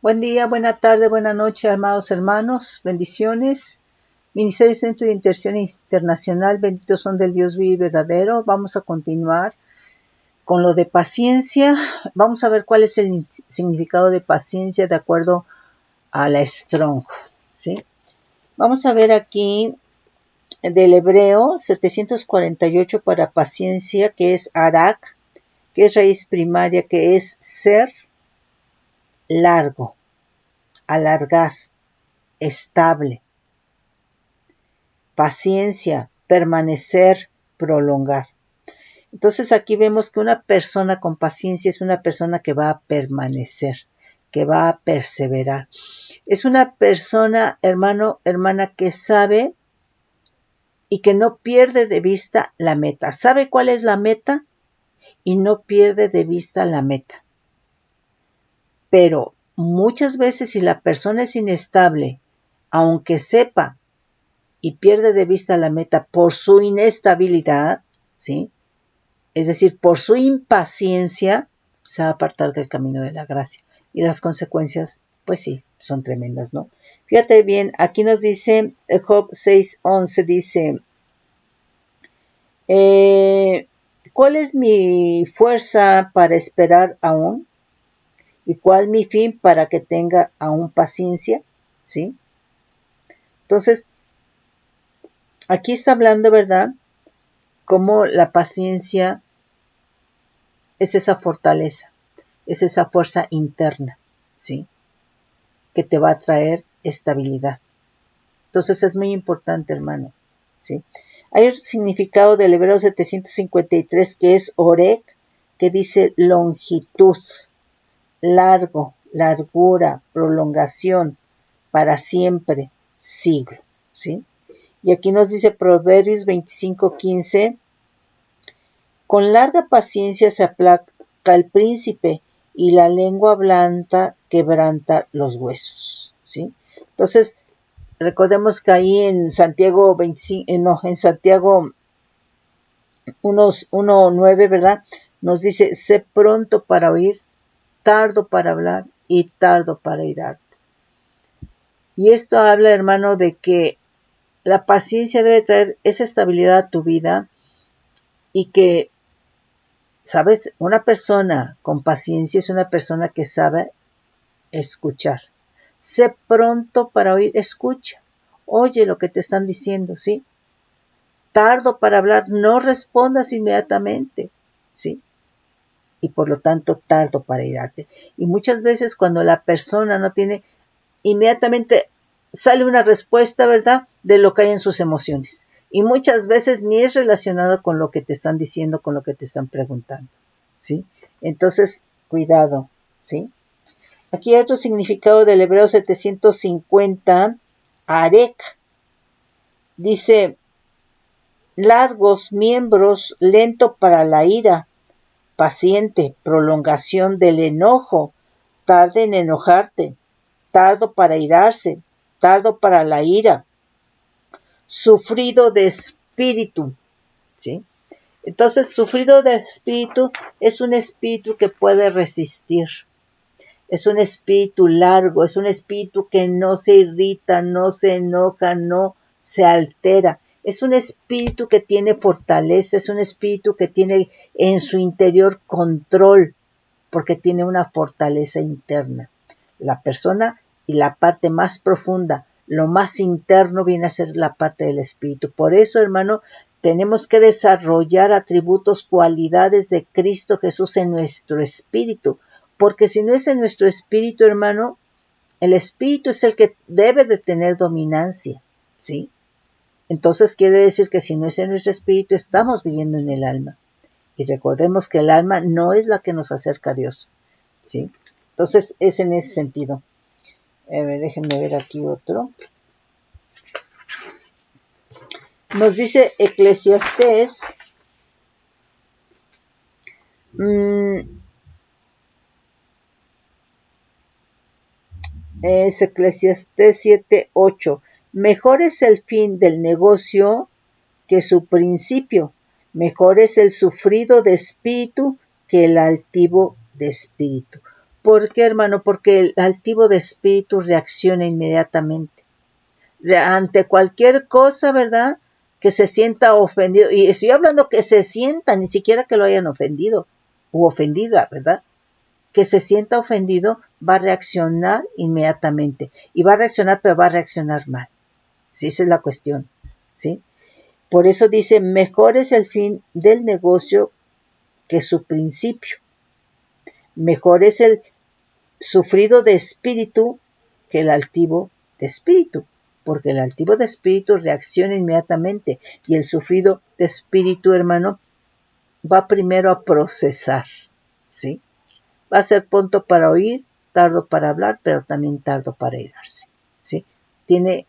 Buen día, buena tarde, buena noche, amados hermanos, bendiciones. Ministerio Centro de Intercesión Internacional, benditos son del Dios vivo y verdadero. Vamos a continuar con lo de paciencia. Vamos a ver cuál es el significado de paciencia de acuerdo a la Strong, ¿sí? Vamos a ver aquí del hebreo 748 para paciencia, que es arak, que es raíz primaria, que es ser largo, alargar, estable. Paciencia, permanecer, prolongar. Entonces aquí vemos que una persona con paciencia es una persona que va a permanecer, que va a perseverar. Es una persona, hermano, hermana, que sabe y que no pierde de vista la meta. Sabe cuál es la meta y no pierde de vista la meta. Pero muchas veces si la persona es inestable, aunque sepa y pierde de vista la meta por su inestabilidad, ¿sí? Es decir, por su impaciencia, se va a apartar del camino de la gracia. Y las consecuencias, pues sí, son tremendas, ¿no? Fíjate bien, aquí nos dice, Job 6:11 dice, ¿cuál es mi fuerza para esperar aún? ¿Y cuál mi fin para que tenga aún paciencia? ¿Sí? Entonces, aquí está hablando, ¿verdad? Cómo la paciencia es esa fortaleza, es esa fuerza interna, ¿sí? Que te va a traer estabilidad. Entonces es muy importante, hermano, ¿sí? Hay un significado del hebreo 753 que es orek, que dice longitud, largo, largura, prolongación, para siempre, siglo, ¿sí? Y aquí nos dice Proverbios 25:15, con larga paciencia se aplaca el príncipe y la lengua blanda quebranta los huesos, ¿sí? Entonces, recordemos que ahí en Santiago 25, en Santiago 1:9, ¿verdad? Nos dice, sé pronto para oír, tardo para hablar y tardo para irarte. Y esto habla, hermano, de que la paciencia debe traer esa estabilidad a tu vida y que, ¿sabes? Una persona con paciencia es una persona que sabe escuchar. Sé pronto para oír, escucha. Oye lo que te están diciendo, ¿sí? Tardo para hablar, no respondas inmediatamente, ¿sí? Y por lo tanto tardo para irarte. Y muchas veces cuando la persona no tiene, inmediatamente sale una respuesta, ¿verdad? De lo que hay en sus emociones. Y muchas veces ni es relacionado con lo que te están diciendo, con lo que te están preguntando, ¿sí? Entonces, cuidado, ¿sí? Aquí hay otro significado del hebreo 750, arek. Dice, largos miembros, lento para la ira, paciente, prolongación del enojo, tarde en enojarte, tardo para irarse, tardo para la ira, sufrido de espíritu, ¿sí? Entonces, sufrido de espíritu es un espíritu que puede resistir, es un espíritu largo, es un espíritu que no se irrita, no se enoja, no se altera. Es un espíritu que tiene fortaleza, es un espíritu que tiene en su interior control, porque tiene una fortaleza interna. La persona y la parte más profunda, lo más interno viene a ser la parte del espíritu. Por eso, hermano, tenemos que desarrollar atributos, cualidades de Cristo Jesús en nuestro espíritu, porque si no es en nuestro espíritu, hermano, el espíritu es el que debe de tener dominancia, ¿sí? Entonces quiere decir que si no es en nuestro espíritu, estamos viviendo en el alma. Y recordemos que el alma no es la que nos acerca a Dios, ¿sí? Entonces es en ese sentido. Déjenme ver aquí otro. Nos dice Eclesiastés, es Eclesiastés 7:8. Mejor es el fin del negocio que su principio. Mejor es el sufrido de espíritu que el altivo de espíritu. ¿Por qué, hermano? Porque el altivo de espíritu reacciona inmediatamente. Ante cualquier cosa, ¿verdad? Que se sienta ofendido. Y estoy hablando que se sienta, ni siquiera que lo hayan ofendido u ofendida, ¿verdad? Que se sienta ofendido, va a reaccionar inmediatamente. Y va a reaccionar, pero va a reaccionar mal. ¿Sí? Esa es la cuestión. ¿Sí? Por eso dice, mejor es el fin del negocio que su principio. Mejor es el sufrido de espíritu que el altivo de espíritu, porque el altivo de espíritu reacciona inmediatamente y el sufrido de espíritu, hermano, va primero a procesar, ¿sí? Va a ser pronto para oír, tardo para hablar, pero también tardo para irarse, ¿sí? Tiene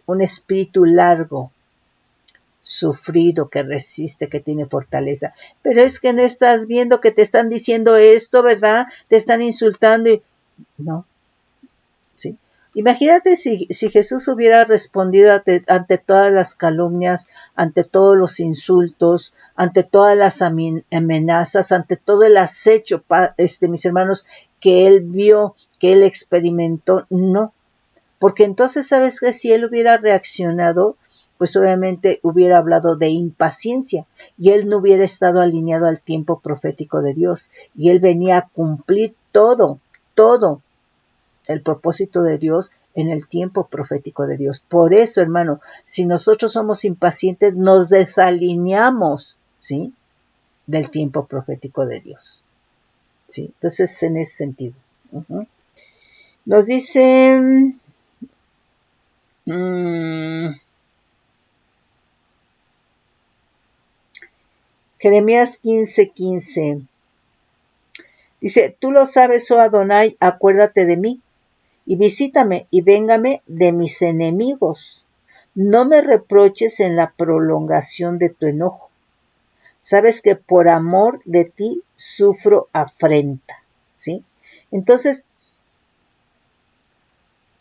un espíritu largo, sufrido, que resiste, que tiene fortaleza. Pero es que no estás viendo que te están diciendo esto, ¿verdad? Te están insultando y no, ¿sí? Imagínate si Jesús hubiera respondido ante todas las calumnias, ante todos los insultos, ante todas las amenazas, ante todo el acecho, mis hermanos, que él vio, que él experimentó. No, porque entonces, ¿sabes qué? Si él hubiera reaccionado, pues obviamente hubiera hablado de impaciencia y él no hubiera estado alineado al tiempo profético de Dios y él venía a cumplir todo el propósito de Dios en el tiempo profético de Dios. Por eso, hermano, si nosotros somos impacientes, nos desalineamos, ¿sí? Del tiempo profético de Dios, ¿sí? Entonces, en ese sentido. Nos dicen... Jeremías 15:15. Dice, tú lo sabes, oh Adonai, acuérdate de mí, y visítame, y véngame de mis enemigos. No me reproches en la prolongación de tu enojo. Sabes que por amor de ti sufro afrenta, ¿sí? Entonces,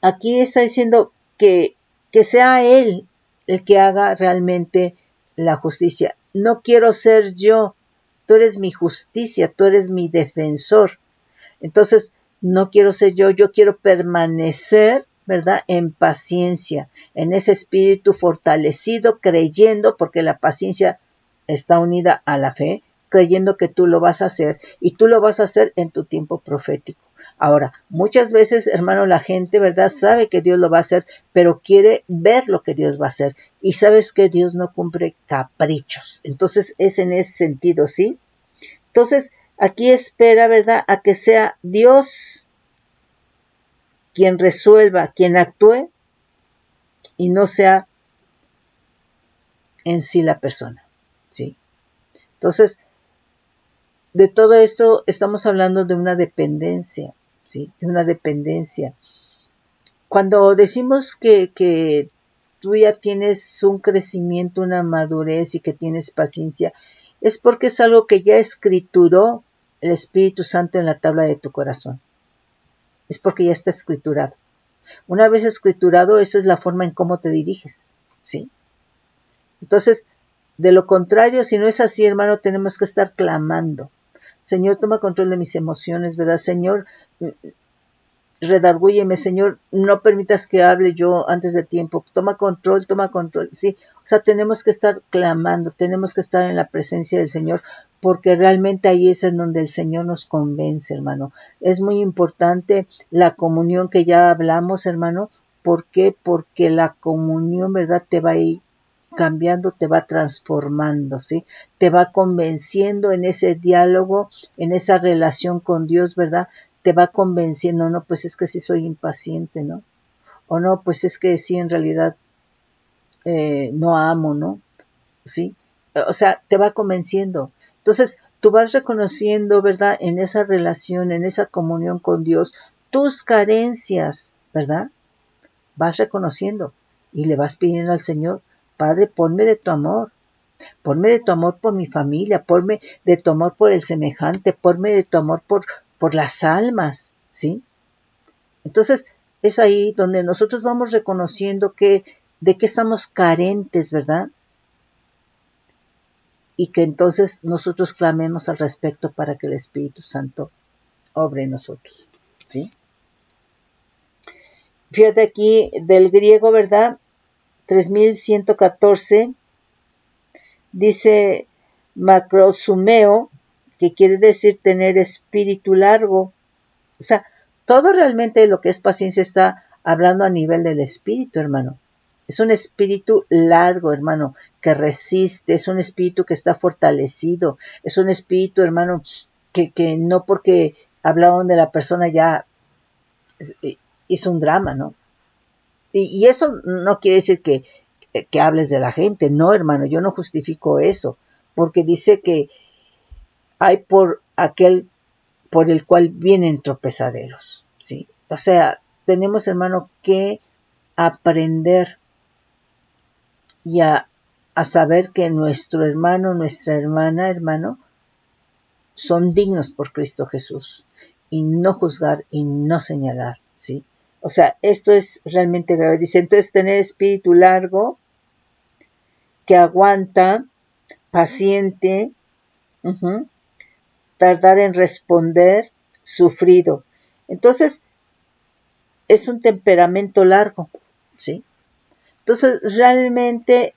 aquí está diciendo que sea Él el que haga realmente la justicia. No quiero ser yo, tú eres mi justicia, tú eres mi defensor. Entonces, no quiero ser yo quiero permanecer, ¿verdad? En paciencia, en ese espíritu fortalecido, creyendo, porque la paciencia está unida a la fe, creyendo que tú lo vas a hacer y tú lo vas a hacer en tu tiempo profético. Ahora, muchas veces, hermano, la gente, ¿verdad? Sabe que Dios lo va a hacer, pero quiere ver lo que Dios va a hacer. Y sabes que Dios no cumple caprichos. Entonces, es en ese sentido, ¿sí? Entonces, aquí espera, ¿verdad?, a que sea Dios quien resuelva, quien actúe, y no sea en sí la persona, ¿sí? Entonces, de todo esto estamos hablando de una dependencia, ¿sí? De una dependencia. Cuando decimos que tú ya tienes un crecimiento, una madurez y que tienes paciencia, es porque es algo que ya escrituró el Espíritu Santo en la tabla de tu corazón. Es porque ya está escriturado. Una vez escriturado, esa es la forma en cómo te diriges, ¿sí? Entonces, de lo contrario, si no es así, hermano, tenemos que estar clamando. Señor, toma control de mis emociones, ¿verdad? Señor, redargúyeme, Señor, no permitas que hable yo antes de tiempo. Toma control, sí. O sea, tenemos que estar clamando, tenemos que estar en la presencia del Señor, porque realmente ahí es en donde el Señor nos convence, hermano. Es muy importante la comunión que ya hablamos, hermano. ¿Por qué? Porque la comunión, ¿verdad?, te va a ir cambiando, te va transformando, ¿sí? Te va convenciendo en ese diálogo, en esa relación con Dios, ¿verdad? Te va convenciendo, no, pues es que sí soy impaciente, ¿no? O no, pues es que sí, en realidad no amo, ¿no? ¿Sí? O sea, te va convenciendo. Entonces, tú vas reconociendo, ¿verdad? En esa relación, en esa comunión con Dios, tus carencias, ¿verdad? Vas reconociendo y le vas pidiendo al Señor, Padre, ponme de tu amor por mi familia, ponme de tu amor por el semejante, ponme de tu amor por las almas, ¿sí? Entonces, es ahí donde nosotros vamos reconociendo de qué estamos carentes, ¿verdad? Y que entonces nosotros clamemos al respecto para que el Espíritu Santo obre en nosotros, ¿sí? Fíjate aquí, del griego, ¿verdad? 3114, dice macrosumeo, que quiere decir tener espíritu largo. O sea, todo realmente lo que es paciencia está hablando a nivel del espíritu, hermano. Es un espíritu largo, hermano, que resiste, es un espíritu que está fortalecido, es un espíritu, hermano, que no porque hablaban de la persona ya hizo un drama, ¿no? Y eso no quiere decir que hables de la gente, no, hermano, yo no justifico eso, porque dice que hay por aquel por el cual vienen tropezaderos, ¿sí? O sea, tenemos, hermano, que aprender y a saber que nuestro hermano, nuestra hermana, hermano, son dignos por Cristo Jesús, y no juzgar y no señalar, ¿sí? O sea, esto es realmente grave. Dice, entonces tener espíritu largo, que aguanta, paciente, tardar en responder, sufrido. Entonces, es un temperamento largo, ¿sí? Entonces, realmente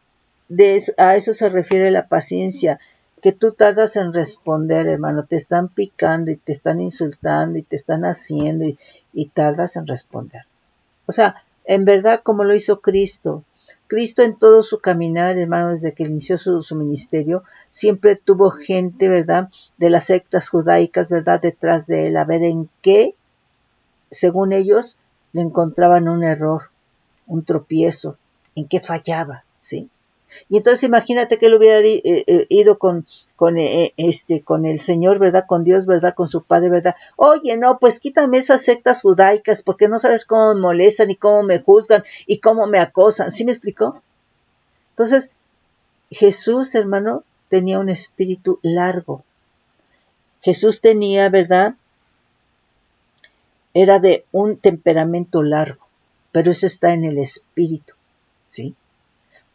a eso se refiere la paciencia, que tú tardas en responder, hermano, te están picando y te están insultando y te están haciendo y tardas en responder. O sea, en verdad como lo hizo Cristo. Cristo en todo su caminar, hermano, desde que inició su ministerio, siempre tuvo gente, ¿verdad?, de las sectas judaicas, ¿verdad?, detrás de él, a ver en qué, según ellos, le encontraban un error, un tropiezo, en qué fallaba, ¿sí? Y entonces imagínate que él hubiera ido con el Señor, ¿verdad? Con Dios, ¿verdad? Con su Padre, ¿verdad? Oye, no, pues quítame esas sectas judaicas porque no sabes cómo me molestan y cómo me juzgan y cómo me acosan. ¿Sí me explicó? Entonces, Jesús, hermano, tenía un espíritu largo. Jesús tenía, ¿verdad? Era de un temperamento largo, pero eso está en el espíritu, ¿sí?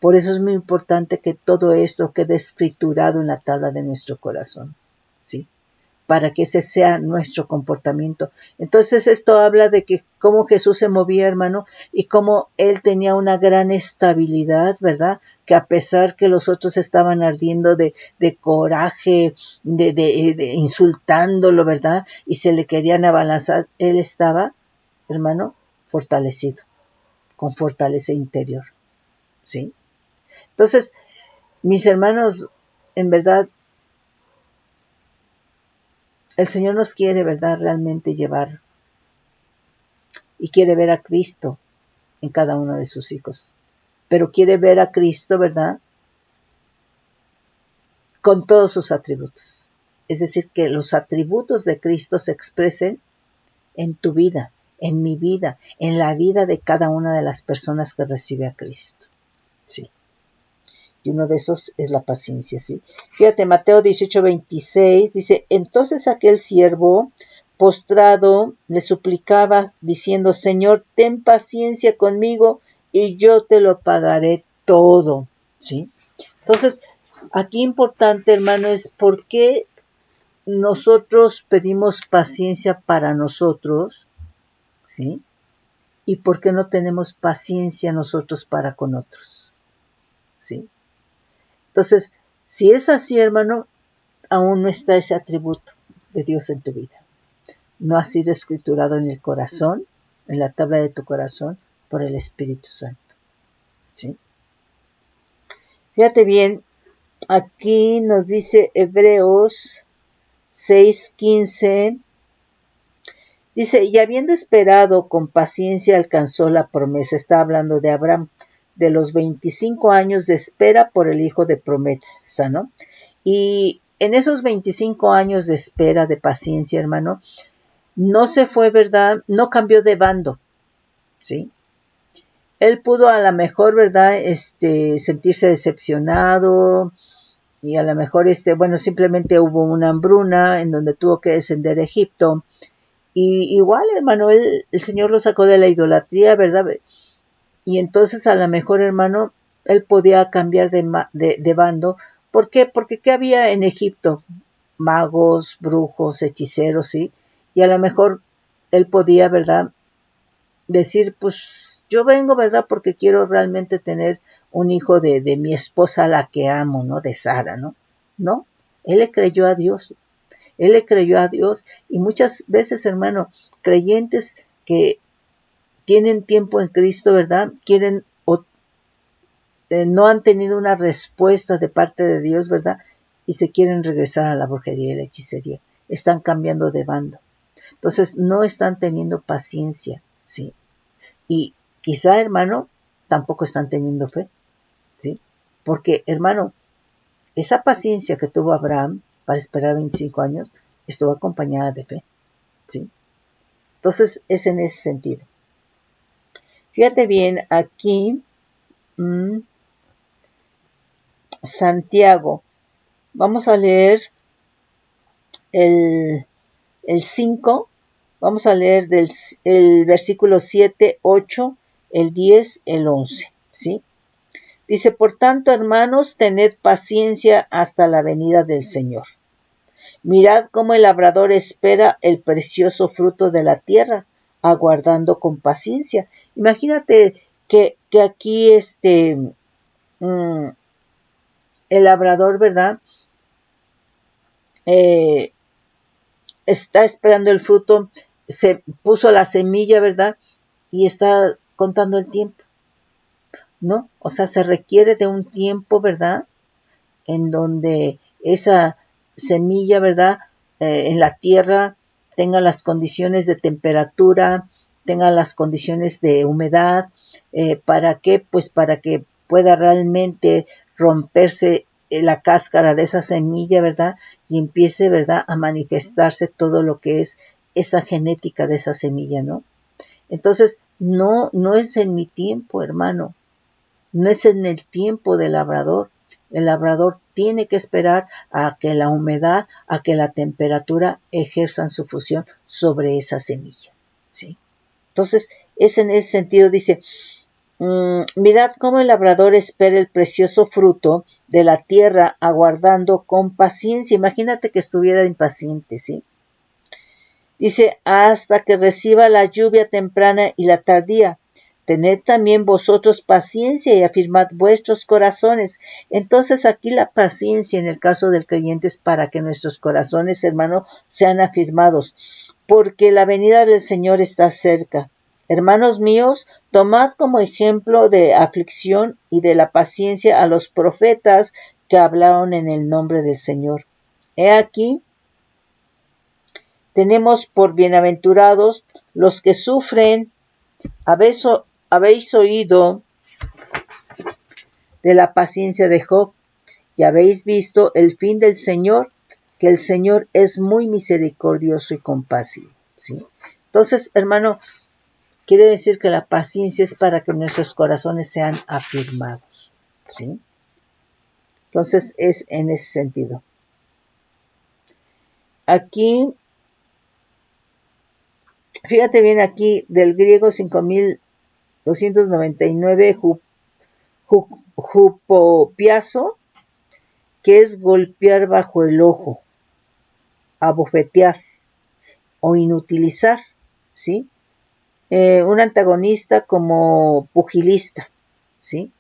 Por eso es muy importante que todo esto quede escriturado en la tabla de nuestro corazón, ¿sí? Para que ese sea nuestro comportamiento. Entonces esto habla de que cómo Jesús se movía, hermano, y cómo él tenía una gran estabilidad, ¿verdad? Que a pesar que los otros estaban ardiendo de coraje, de insultándolo, ¿verdad? Y se le querían abalanzar, él estaba, hermano, fortalecido, con fortaleza interior, ¿sí? Entonces, mis hermanos, en verdad, el Señor nos quiere, ¿verdad?, realmente llevar y quiere ver a Cristo en cada uno de sus hijos. Pero quiere ver a Cristo, ¿verdad?, con todos sus atributos. Es decir, que los atributos de Cristo se expresen en tu vida, en mi vida, en la vida de cada una de las personas que recibe a Cristo. Sí. Y uno de esos es la paciencia, ¿sí? Fíjate, Mateo 18:26 dice, entonces aquel siervo postrado le suplicaba diciendo, Señor, ten paciencia conmigo y yo te lo pagaré todo, ¿sí? Entonces, aquí importante, hermano, es por qué nosotros pedimos paciencia para nosotros, ¿sí? Y por qué no tenemos paciencia nosotros para con otros, ¿sí? Entonces, si es así, hermano, aún no está ese atributo de Dios en tu vida. No ha sido escriturado en el corazón, en la tabla de tu corazón, por el Espíritu Santo, ¿sí? Fíjate bien, aquí nos dice Hebreos 6:15, dice, y habiendo esperado con paciencia alcanzó la promesa. Está hablando de Abraham, de los 25 años de espera por el hijo de promesa, ¿no? Y en esos 25 años de espera, de paciencia, hermano, no se fue, ¿verdad? No cambió de bando, ¿sí? Él pudo a lo mejor, ¿verdad? Sentirse decepcionado y a lo mejor, bueno, simplemente hubo una hambruna en donde tuvo que descender a Egipto. Y igual, hermano, el Señor lo sacó de la idolatría, ¿verdad? Y entonces a lo mejor, hermano, él podía cambiar de bando. ¿Por qué? Porque ¿qué había en Egipto? Magos, brujos, hechiceros, ¿sí? Y a lo mejor él podía, ¿verdad?, decir, pues yo vengo, ¿verdad?, porque quiero realmente tener un hijo de mi esposa, la que amo, ¿no?, de Sara, ¿no? No, él le creyó a Dios. Él le creyó a Dios. Y muchas veces, hermano, creyentes que tienen tiempo en Cristo, ¿verdad?, quieren no han tenido una respuesta de parte de Dios, ¿verdad?, y se quieren regresar a la brujería y la hechicería. Están cambiando de bando. Entonces, no están teniendo paciencia, ¿sí? Y quizá, hermano, tampoco están teniendo fe, ¿sí? Porque, hermano, esa paciencia que tuvo Abraham para esperar 25 años estuvo acompañada de fe, ¿sí? Entonces, es en ese sentido. Fíjate bien, aquí, Santiago, vamos a leer el 5, vamos a leer el versículo 7, 8, el 10, el 11, ¿sí? Dice, por tanto, hermanos, tened paciencia hasta la venida del Señor. Mirad cómo el labrador espera el precioso fruto de la tierra, aguardando con paciencia. Imagínate que aquí el labrador, ¿verdad?, está esperando el fruto, se puso la semilla, ¿verdad?, y está contando el tiempo, ¿no? O sea, se requiere de un tiempo, ¿verdad?, en donde esa semilla, ¿verdad?, en la tierra tenga las condiciones de temperatura, tenga las condiciones de humedad. ¿Para qué? Pues para que pueda realmente romperse la cáscara de esa semilla, ¿verdad?, y empiece, ¿verdad?, a manifestarse todo lo que es esa genética de esa semilla, ¿no? Entonces, no es en mi tiempo, hermano, no es en el tiempo del labrador. El labrador tiene que esperar a que la humedad, a que la temperatura ejerzan su función sobre esa semilla, ¿sí? Entonces, es en ese sentido, dice, mirad cómo el labrador espera el precioso fruto de la tierra, aguardando con paciencia. Imagínate que estuviera impaciente, ¿sí? Dice, hasta que reciba la lluvia temprana y la tardía. Tened también vosotros paciencia y afirmad vuestros corazones. Entonces aquí la paciencia en el caso del creyente es para que nuestros corazones, hermano, sean afirmados, porque la venida del Señor está cerca. Hermanos míos, tomad como ejemplo de aflicción y de la paciencia a los profetas que hablaron en el nombre del Señor. He aquí, tenemos por bienaventurados los que sufren. Habéis oído de la paciencia de Job y habéis visto el fin del Señor, que el Señor es muy misericordioso y compasivo, ¿sí? Entonces, hermano, quiere decir que la paciencia es para que nuestros corazones sean afirmados, ¿sí? Entonces, es en ese sentido. Aquí, fíjate bien aquí, del griego 5299, jupopiazo, que es golpear bajo el ojo, abofetear o inutilizar, ¿sí? Un antagonista como pugilista, ¿sí?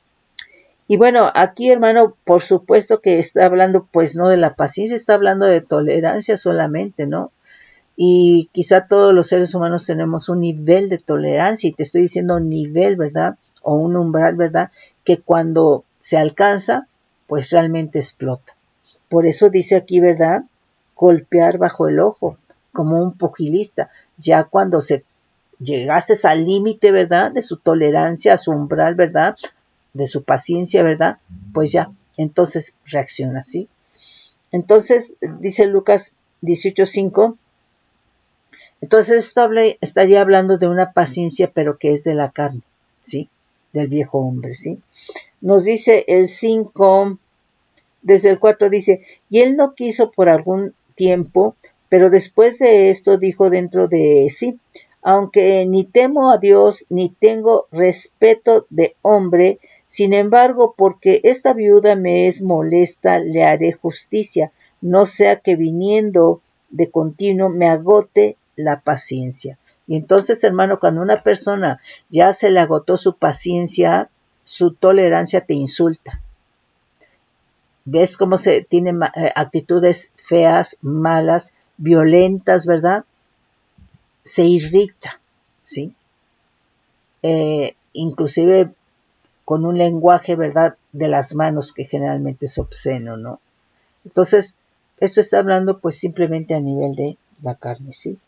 Y bueno, aquí, hermano, por supuesto que está hablando, pues, no de la paciencia, está hablando de tolerancia solamente, ¿no? Y quizá todos los seres humanos tenemos un nivel de tolerancia, y te estoy diciendo un nivel, ¿verdad?, o un umbral, ¿verdad?, que cuando se alcanza, pues realmente explota. Por eso dice aquí, ¿verdad?, golpear bajo el ojo, como un pugilista. Ya cuando llegaste al límite, ¿verdad?, de su tolerancia, a su umbral, ¿verdad?, de su paciencia, ¿verdad?, pues ya, entonces reacciona, ¿sí? Entonces, dice Lucas 18:5, entonces esto estaría hablando de una paciencia, pero que es de la carne, ¿sí?, del viejo hombre, ¿sí? Nos dice el 5, desde el 4 dice, y él no quiso por algún tiempo, pero después de esto dijo dentro de sí, aunque ni temo a Dios, ni tengo respeto de hombre, sin embargo, porque esta viuda me es molesta, le haré justicia, no sea que viniendo de continuo me agote la paciencia. Y entonces, hermano, cuando una persona ya se le agotó su paciencia, su tolerancia te insulta. ¿Ves cómo se tienen actitudes feas, malas, violentas, verdad? Se irrita, ¿sí? Inclusive con un lenguaje, ¿verdad?, de las manos que generalmente es obsceno, ¿no? Entonces, esto está hablando pues simplemente a nivel de la carne, ¿sí?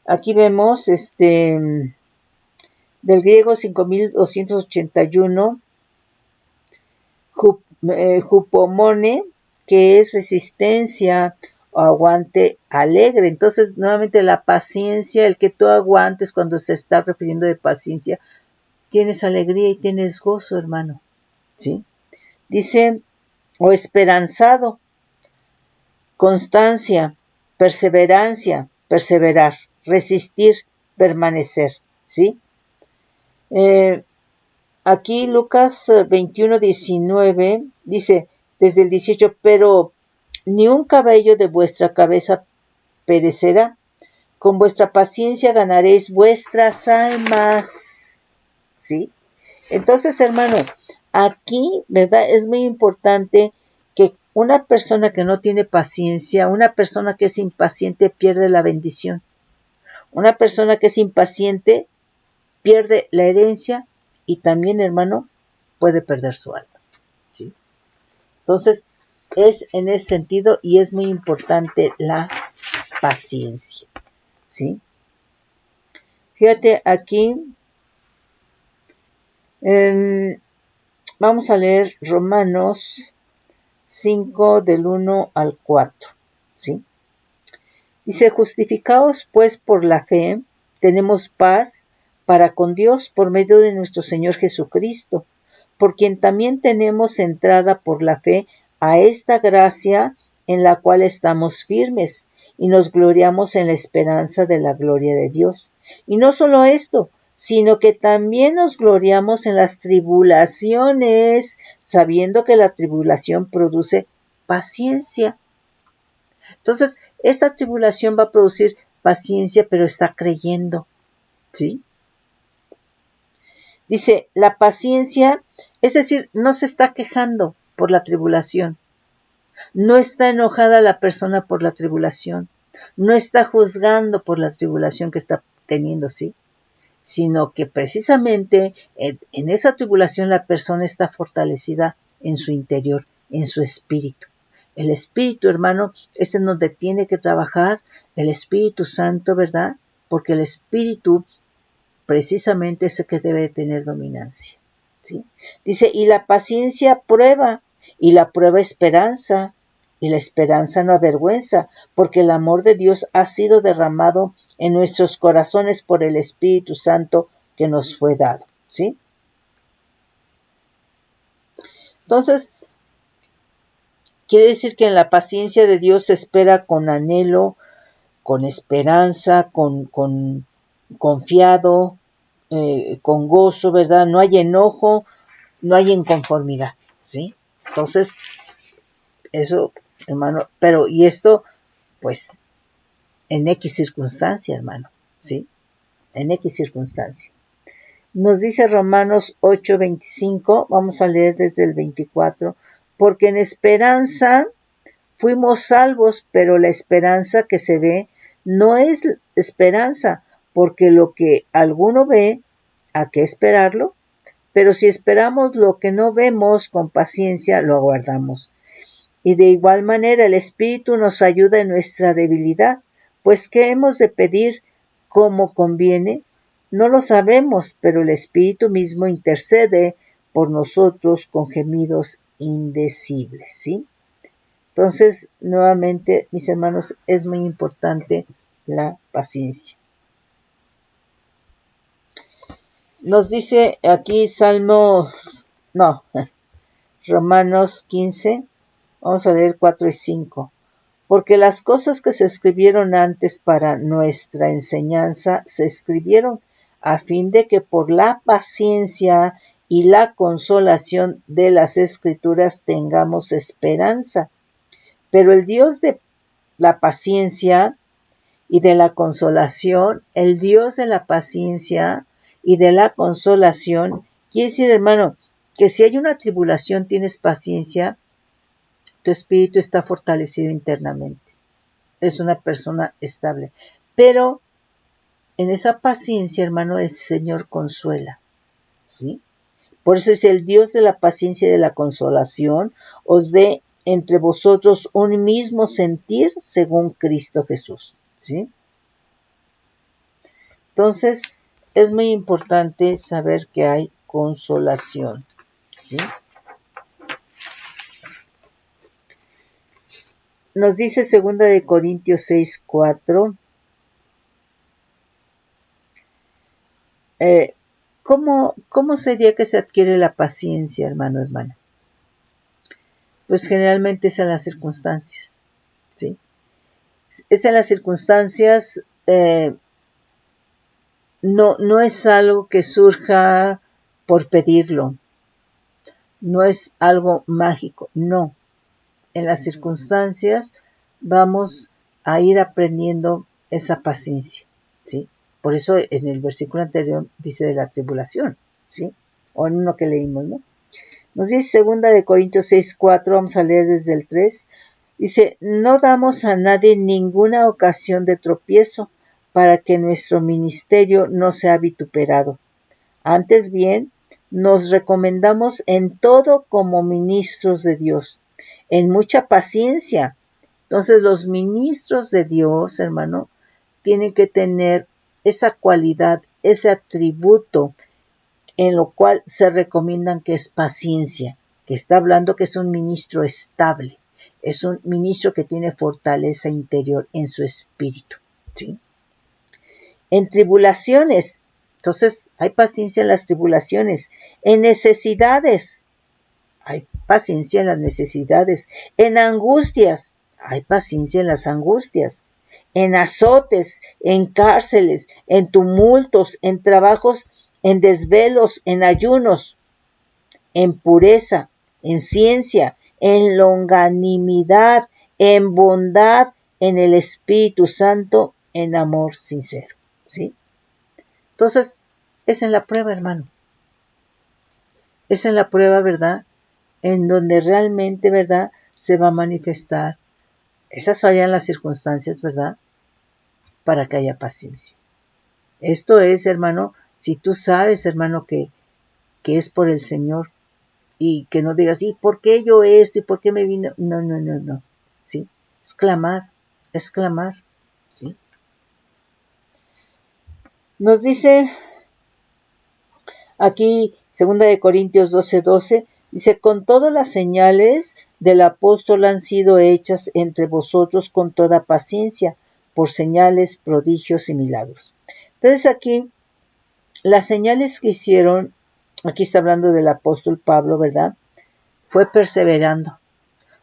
Aquí vemos del griego 5281, jupomone, que es resistencia o aguante alegre. Entonces, nuevamente la paciencia, el que tú aguantes cuando se está refiriendo de paciencia, tienes alegría y tienes gozo, hermano, ¿sí? Dice, o esperanzado, constancia, perseverancia, perseverar, resistir, permanecer, ¿sí? Aquí Lucas 21:19 dice, desde el 18, pero ni un cabello de vuestra cabeza perecerá, con vuestra paciencia ganaréis vuestras almas, ¿sí? Entonces, hermano, aquí, ¿verdad? Es muy importante que una persona que no tiene paciencia, una persona que es impaciente, pierde la bendición. Una persona que es impaciente pierde la herencia y también, hermano, puede perder su alma, ¿sí? Entonces, es en ese sentido y es muy importante la paciencia, ¿sí? Fíjate aquí, vamos a leer Romanos 5 del 1 al 4, ¿sí? Dice, justificados pues por la fe, tenemos paz para con Dios por medio de nuestro Señor Jesucristo, por quien también tenemos entrada por la fe a esta gracia en la cual estamos firmes y nos gloriamos en la esperanza de la gloria de Dios. Y no solo esto, sino que también nos gloriamos en las tribulaciones, sabiendo que la tribulación produce paciencia. Entonces, esta tribulación va a producir paciencia, pero está creyendo, ¿sí? Dice, la paciencia, es decir, no se está quejando por la tribulación. No está enojada la persona por la tribulación. No está juzgando por la tribulación que está teniendo, ¿sí? Sino que precisamente en esa tribulación la persona está fortalecida en su interior, en su espíritu. El Espíritu, hermano, es en donde tiene que trabajar el Espíritu Santo, ¿verdad? Porque el Espíritu precisamente es el que debe tener dominancia, ¿sí? Dice, y la paciencia prueba, y la prueba esperanza, y la esperanza no avergüenza, porque el amor de Dios ha sido derramado en nuestros corazones por el Espíritu Santo que nos fue dado, ¿sí? Entonces, quiere decir que en la paciencia de Dios se espera con anhelo, con esperanza, con confiado, con gozo, ¿verdad? No hay enojo, no hay inconformidad, ¿sí? Entonces, eso, hermano, pero, y esto, pues, en X circunstancia, hermano, ¿sí? En X circunstancia. Nos dice Romanos 8:25, vamos a leer desde el 24, porque en esperanza fuimos salvos, pero la esperanza que se ve no es esperanza, porque lo que alguno ve, ¿a qué esperarlo? Pero si esperamos lo que no vemos, con paciencia lo aguardamos. Y de igual manera el Espíritu nos ayuda en nuestra debilidad, pues ¿qué hemos de pedir como conviene? No lo sabemos, pero el Espíritu mismo intercede por nosotros con gemidos indecibles, ¿sí? Entonces, nuevamente, mis hermanos, es muy importante la paciencia. Nos dice aquí Romanos 15, vamos a leer 4 y 5. Porque las cosas que se escribieron antes para nuestra enseñanza se escribieron a fin de que por la paciencia y la consolación de las Escrituras tengamos esperanza. Pero el Dios de la paciencia y de la consolación, el Dios de la paciencia y de la consolación, quiere decir, hermano, que si hay una tribulación, tienes paciencia, tu espíritu está fortalecido internamente. Es una persona estable. Pero en esa paciencia, hermano, el Señor consuela, ¿sí? Por eso es el Dios de la paciencia y de la consolación, os dé entre vosotros un mismo sentir según Cristo Jesús, ¿sí? Entonces, es muy importante saber que hay consolación, ¿sí? Nos dice 2 Corintios 6:4, ¿cómo sería que se adquiere la paciencia, hermana? Pues generalmente es en las circunstancias, ¿sí? Es en las circunstancias, no es algo que surja por pedirlo, no es algo mágico, no. En las circunstancias vamos a ir aprendiendo esa paciencia, ¿sí? Por eso en el versículo anterior dice de la tribulación, ¿sí? O en uno que leímos, ¿no? Nos dice 2 Corintios 6:4, vamos a leer desde el 3. Dice, no damos a nadie ninguna ocasión de tropiezo para que nuestro ministerio no sea vituperado. Antes bien, nos recomendamos en todo como ministros de Dios, en mucha paciencia. Entonces los ministros de Dios, hermano, tienen que tener esa cualidad, ese atributo en lo cual se recomiendan que es paciencia, que está hablando que es un ministro estable, es un ministro que tiene fortaleza interior en su espíritu, ¿sí? En tribulaciones, entonces hay paciencia en las tribulaciones, en necesidades, hay paciencia en las necesidades, en angustias, hay paciencia en las angustias, en azotes, en cárceles, en tumultos, en trabajos, en desvelos, en ayunos, en pureza, en ciencia, en longanimidad, en bondad, en el Espíritu Santo, en amor sincero, ¿sí? Entonces, es en la prueba, hermano. Es en la prueba, ¿verdad? En donde realmente, ¿verdad? Se va a manifestar. Esas serían las circunstancias, ¿verdad? Para que haya paciencia. Esto es, hermano, si tú sabes, hermano, que es por el Señor y que no digas, ¿y por qué yo esto? ¿Y por qué me vino? No. ¿Sí? Es clamar, ¿sí? Nos dice aquí, 2 Corintios 12:12, dice, con todas las señales del apóstol han sido hechas entre vosotros con toda paciencia, por señales, prodigios y milagros. Entonces aquí, las señales que hicieron, aquí está hablando del apóstol Pablo, ¿verdad? Fue perseverando,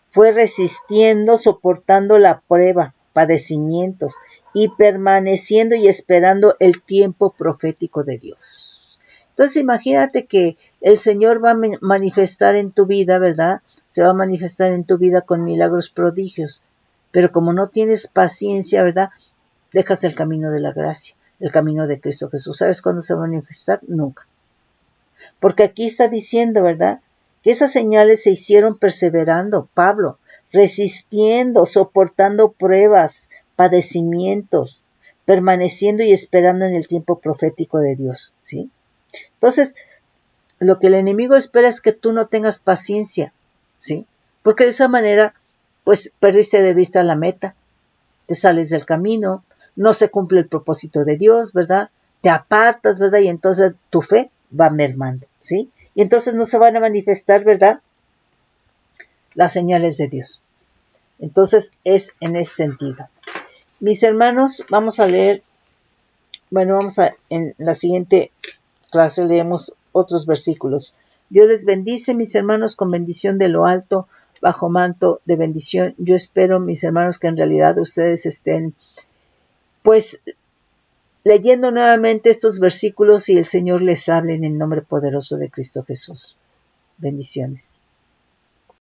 fue resistiendo, soportando la prueba, padecimientos, y permaneciendo y esperando el tiempo profético de Dios. Entonces imagínate que el Señor va a manifestar en tu vida, ¿verdad? Se va a manifestar en tu vida con milagros, prodigios. Pero como no tienes paciencia, ¿verdad? Dejas el camino de la gracia, el camino de Cristo Jesús. ¿Sabes cuándo se va a manifestar? Nunca. Porque aquí está diciendo, ¿verdad? Que esas señales se hicieron perseverando, Pablo, resistiendo, soportando pruebas, padecimientos, permaneciendo y esperando en el tiempo profético de Dios, ¿sí? Entonces, lo que el enemigo espera es que tú no tengas paciencia, ¿sí? Porque de esa manera, pues, perdiste de vista la meta, te sales del camino, no se cumple el propósito de Dios, ¿verdad? Te apartas, ¿verdad? Y entonces tu fe va mermando, ¿sí? Y entonces no se van a manifestar, ¿verdad? Las señales de Dios. Entonces es en ese sentido. Mis hermanos, vamos a leer, en la siguiente clase leemos otros versículos. Dios les bendice, mis hermanos, con bendición de lo alto, bajo manto de bendición. Yo espero, mis hermanos, que en realidad ustedes estén, pues, leyendo nuevamente estos versículos y el Señor les hable en el nombre poderoso de Cristo Jesús. Bendiciones.